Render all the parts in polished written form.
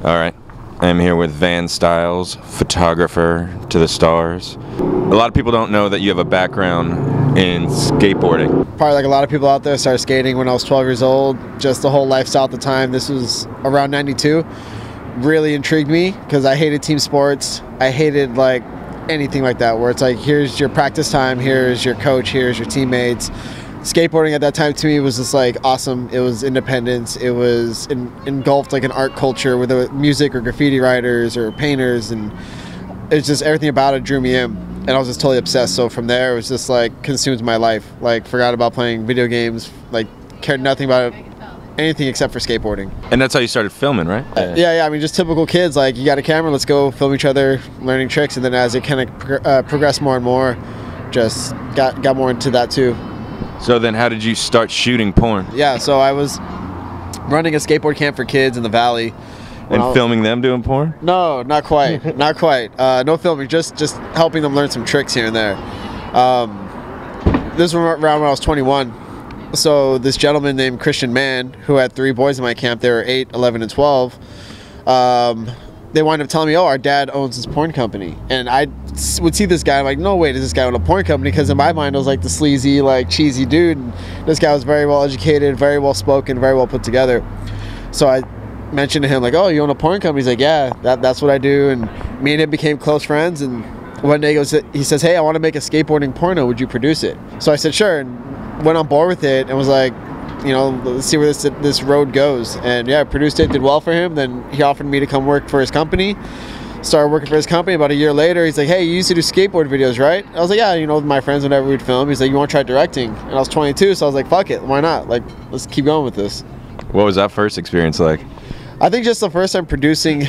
All right. I'm here with Van Styles, photographer to the stars. A lot of people don't know that you have a background in skateboarding. Probably like a lot of people out there, started skating when I was 12 years old. Just the whole lifestyle at the time. This was around 92. Really intrigued me because I hated team sports. I hated like anything like that where it's like, here's your practice time, here's your coach, here's your teammates. Skateboarding at that time to me was just like awesome. It was independence. It was engulfed like an art culture with music or graffiti writers or painters, and it's just everything about it drew me in, and I was just totally obsessed. So from there it was just like consumed my life. Like forgot about playing video games, like cared nothing about anything except for skateboarding. And that's how you started filming, right? Yeah. I mean, just typical kids. Like you got a camera, let's go film each other, learning tricks, and then as it kind of progressed more and more, just got more into that too. So then how did you start shooting porn? Yeah, so I was running a skateboard camp for kids in the valley. And filming them doing porn? No, not quite. Not quite. No filming, just helping them learn some tricks here and there. This was around when I was 21. So this gentleman named Christian Mann, who had 3 boys in my camp, they were 8, 11, and 12, they wind up telling me, oh, our dad owns this porn company. And I would see this guy, I'm like, no way does this guy own a porn company, because in my mind I was like the sleazy, like cheesy dude, and this guy was very well educated, very well spoken, very well put together. So I mentioned to him like, oh, you own a porn company? He's like, yeah, that's what I do. And me and him became close friends, and one day he says, hey, I want to make a skateboarding porno, would you produce it? So I said sure, and went on board with it and was like, you know, let's see where this road goes. And yeah, I produced it, did well for him. Then he offered me to come work for his company. Started working for his company. About a year later, he's like, hey, you used to do skateboard videos, right? I was like, yeah, you know, with my friends whenever we'd film. He's like, you want to try directing? And I was 22, so I was like, fuck it, why not? Like, let's keep going with this. What was that first experience like? I think just the first time producing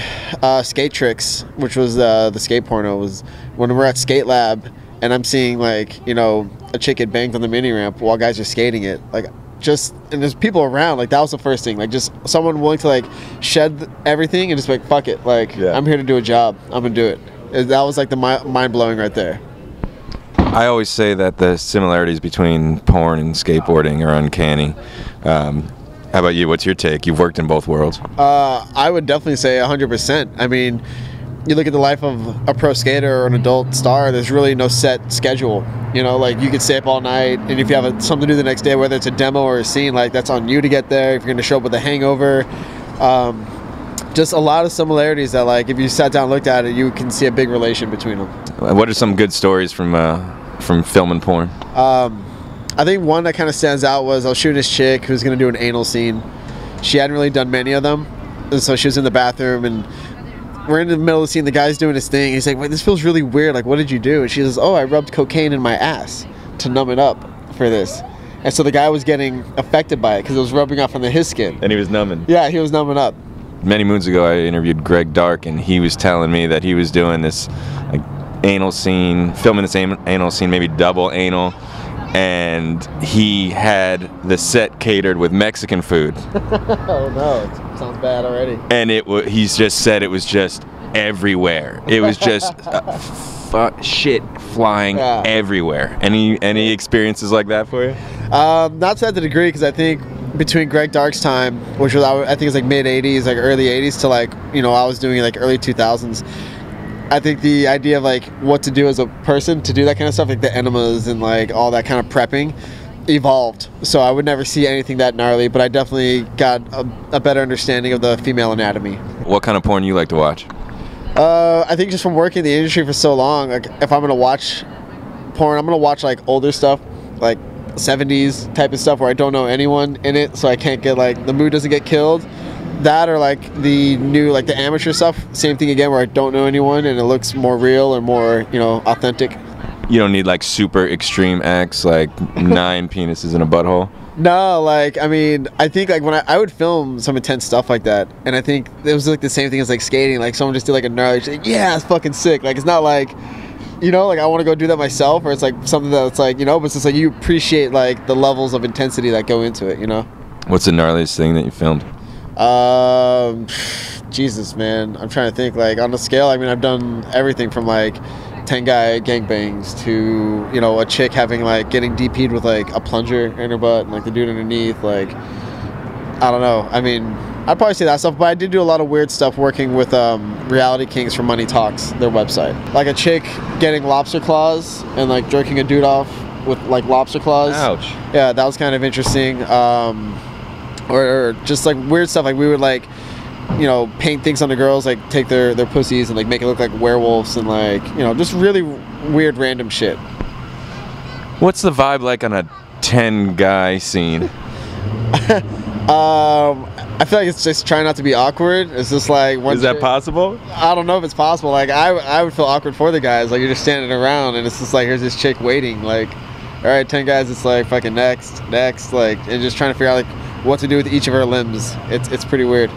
skate tricks, which was the skate porno, was when we're at Skate Lab and I'm seeing like, you know, a chick get banged on the mini ramp while guys are skating it. Like, and there's people around, like that was the first thing, like just someone willing to like shed everything and just like, fuck it, like yeah. I'm here to do a job, I'm gonna do it. That was like the mind-blowing right there. I always say that the similarities between porn and skateboarding are uncanny. How about you? What's your take? You've worked in both worlds. I would definitely say 100%. I mean, you look at the life of a pro skater or an adult star, there's really no set schedule. You know, like you could stay up all night, and if you have something to do the next day, whether it's a demo or a scene, like that's on you to get there. If you're going to show up with a hangover, just a lot of similarities that, like, if you sat down and looked at it, you can see a big relation between them. What are some good stories from filming porn? I think one that kind of stands out was I was shooting this chick who was going to do an anal scene. She hadn't really done many of them, and so she was in the bathroom, and we're in the middle of the scene, the guy's doing his thing, he's like, wait, this feels really weird, like what did you do? And she says, oh, I rubbed cocaine in my ass to numb it up for this. And so the guy was getting affected by it because it was rubbing off on his skin. And he was numbing. Yeah, he was numbing up. Many moons ago I interviewed Greg Dark, and he was telling me that he was doing this like anal scene, filming this anal scene, maybe double anal, and he had the set catered with Mexican food. Oh no, it sounds bad already. And he's just said it was just everywhere. It was just shit flying everywhere. Any experiences like that for you? Not to that degree, because I think between Greg Dark's time, which was I think it's like mid 80s, like early 80s, to like, you know, I was doing like early 2000s. I think the idea of like what to do as a person to do that kind of stuff, like the enemas and like all that kind of prepping, evolved. So I would never see anything that gnarly, but I definitely got a better understanding of the female anatomy. What kind of porn you like to watch? I think just from working in the industry for so long, like if I'm gonna watch porn, I'm gonna watch like older stuff, like 70s type of stuff where I don't know anyone in it, so I can't get like, the mood doesn't get killed. That, or like the new, like the amateur stuff, same thing again, where I don't know anyone and it looks more real or more, you know, authentic. You don't need like super extreme acts like 9 penises in a butthole? No, like, I mean, I think like when I would film some intense stuff like that, and I think it was like the same thing as like skating, like someone just did like a gnarly, like, yeah, it's fucking sick. Like, it's not like, you know, like I want to go do that myself, or it's like something that's like, you know, but it's just like you appreciate like the levels of intensity that go into it, you know? What's the gnarliest thing that you filmed? Jesus, man, I'm trying to think. Like on the scale, I mean, I've done everything from like 10 guy gangbangs to, you know, a chick having like getting DP'd with like a plunger in her butt and like the dude underneath. Like, I don't know. I mean, I'd probably say that stuff, but I did do a lot of weird stuff working with Reality Kings from Money Talks, their website. Like a chick getting lobster claws and like jerking a dude off with like lobster claws. Ouch. Yeah, that was kind of interesting. Or just like weird stuff, like we would like, you know, paint things on the girls, like take their pussies and like make it look like werewolves and like, you know, just really weird random shit. What's the vibe like on a 10-guy scene? I feel like it's just trying not to be awkward. It's just like is that possible? I don't know if it's possible. Like I would feel awkward for the guys. Like you're just standing around and it's just like here's this chick waiting. Like, all right, 10 guys. It's like fucking next, like, and just trying to figure out like what to do with each of her limbs. It's pretty weird.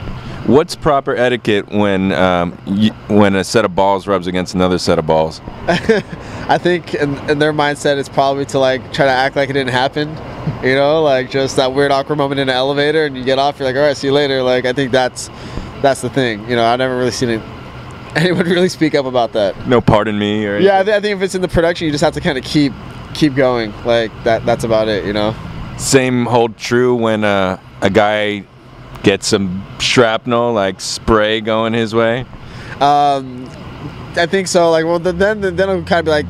What's proper etiquette when a set of balls rubs against another set of balls? I think in their mindset, it's probably to like try to act like it didn't happen. You know, like just that weird awkward moment in an elevator and you get off, you're like, all right, see you later. Like, I think that's the thing. You know, I've never really seen anyone really speak up about that. No pardon me or anything. Yeah, I think if it's in the production, you just have to kind of keep going. Like, that's about it, you know? Same hold true when a guy gets some shrapnel, like spray going his way? I think so. Like, well, then it'll kind of be like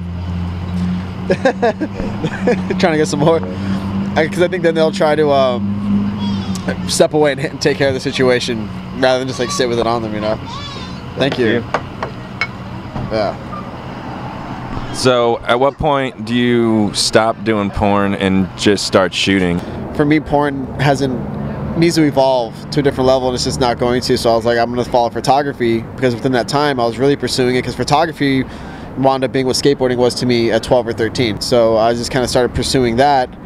trying to get some more. Because I think then they'll try to step away and take care of the situation rather than just like sit with it on them, you know. Thank you. Yeah. So, at what point do you stop doing porn and just start shooting? For me, porn needs to evolve to a different level, and it's just not going to. So I was like, I'm going to follow photography, because within that time, I was really pursuing it, because photography wound up being what skateboarding was to me at 12 or 13. So I just kind of started pursuing that.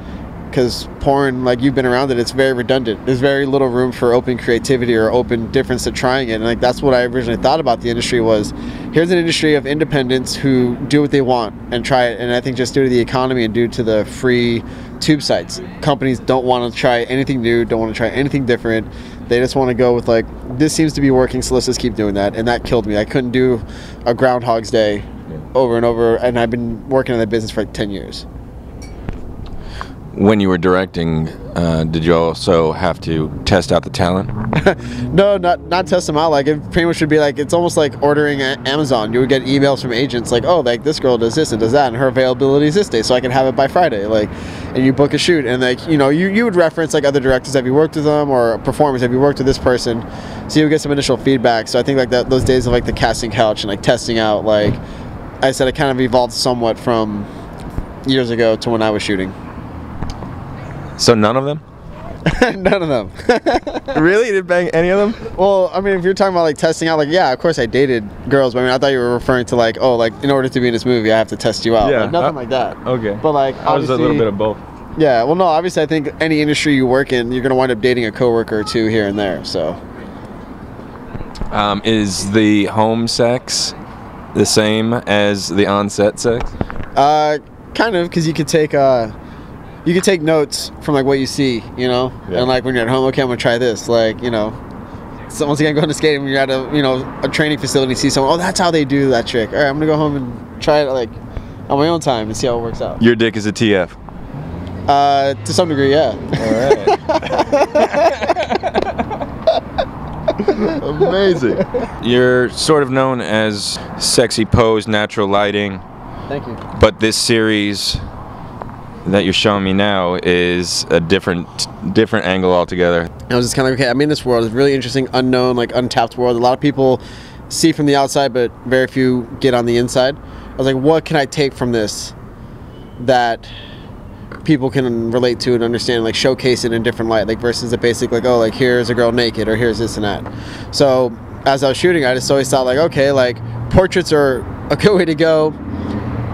Because porn, like you've been around it, it's very redundant. There's very little room for open creativity or open difference to trying it. And like that's what I originally thought about the industry was, here's an industry of independents who do what they want and try it. And I think just due to the economy and due to the free tube sites, companies don't want to try anything new, don't want to try anything different. They just want to go with like, this seems to be working, so let's just keep doing that. And that killed me. I couldn't do a Groundhog's Day over and over. And I've been working in that business for like 10 years. When you were directing, did you also have to test out the talent? No, not test them out. Like it pretty much should be like, it's almost like ordering at Amazon. You would get emails from agents like, oh, like this girl does this and does that, and her availability is this day, so I can have it by Friday. Like, and you book a shoot, and like, you know, you would reference like other directors, have you worked with them, or performers, have you worked with this person, so you would get some initial feedback. So I think like those days of like the casting couch and like testing out, like I said, it kind of evolved somewhat from years ago to when I was shooting. So none of them? None of them. Really? You didn't bang any of them? Well, I mean, if you're talking about like testing out, like, yeah, of course I dated girls, but I mean, I thought you were referring to like, oh, like in order to be in this movie, I have to test you out. Yeah. Like, nothing like that. Okay. But like, I was a little bit of both. Yeah. Well, no, obviously, I think any industry you work in, you're gonna wind up dating a coworker or two here and there. So. Is the home sex the same as the on-set sex? Kind of, because you could take notes from like what you see, you know, yeah. And like when you're at home, okay, I'm gonna try this, like, you know. So once again, going to skating, when you're at a training facility, see someone, oh, that's how they do that trick. All right, I'm gonna go home and try it like on my own time and see how it works out. Your dick is a TF. To some degree, yeah. All right. Amazing. You're sort of known as sexy pose, natural lighting. Thank you. But this series that you're showing me now is a different angle altogether. I was just kind of like, okay, I'm in this world. It's a really interesting, unknown, like untapped world. A lot of people see from the outside, but very few get on the inside. I was like, what can I take from this that people can relate to and understand, like showcase it in a different light, like versus the basic, like, oh, like here's a girl naked or here's this and that. So as I was shooting, I just always thought like, okay, like portraits are a good way to go.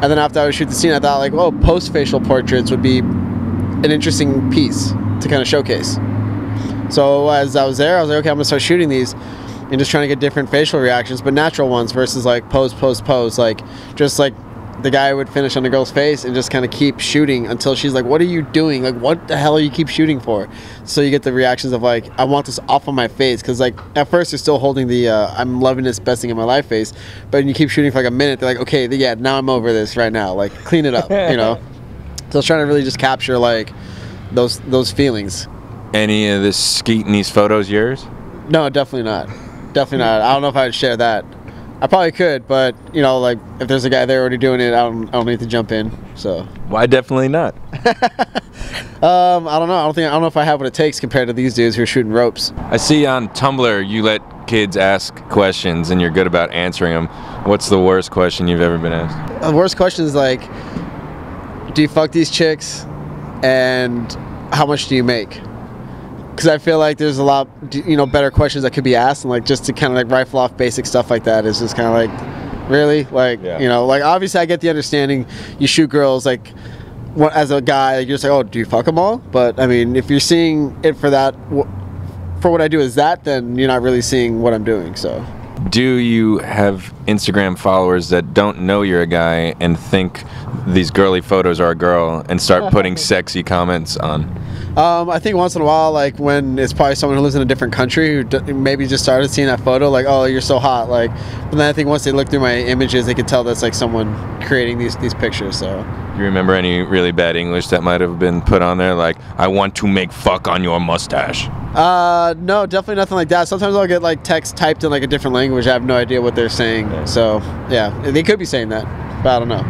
And then after I would shoot the scene, I thought like, oh, post-facial portraits would be an interesting piece to kind of showcase. So as I was there, I was like, okay, I'm gonna start shooting these and just trying to get different facial reactions, but natural ones versus like pose, like just like the guy would finish on the girl's face and just kind of keep shooting until she's like, what are you doing? Like, what the hell are you keep shooting for? So you get the reactions of like, I want this off of my face. Because like at first you're still holding the I'm loving this, best thing in my life face. But when you keep shooting for like a minute, they're like, okay, yeah, now I'm over this right now. Like, clean it up, you know? So I was trying to really just capture like those feelings. Any of this skeet in these photos yours? No, definitely not. Definitely not. I don't know if I'd share that. I probably could, but you know, like if there's a guy there already doing it, I don't need to jump in. So Why definitely not? I don't know. I don't know if I have what it takes compared to these dudes who are shooting ropes. I see on Tumblr you let kids ask questions and you're good about answering them. What's the worst question you've ever been asked? The worst question is like, do you fuck these chicks, and how much do you make? Because I feel like there's a lot, you know, better questions that could be asked, and like just to kind of like rifle off basic stuff like that is just kind of like, really, like, you know, like obviously I get the understanding you shoot girls like. As a guy, you're just like, oh, do you fuck them all? But I mean, if you're seeing it for that, for what I do is that, then you're not really seeing what I'm doing. So, do you have Instagram followers that don't know you're a guy and think these girly photos are a girl and start putting sexy comments on? I think once in a while, like when it's probably someone who lives in a different country who maybe just started seeing that photo, like, oh, you're so hot, like. But then I think once they look through my images, they can tell that's like someone creating these pictures. So. Do you remember any really bad English that might have been put on there, like "I want to make fuck on your mustache"? No, definitely nothing like that. Sometimes I'll get like text typed in like a different language. I have no idea what they're saying. So yeah, they could be saying that, but I don't know.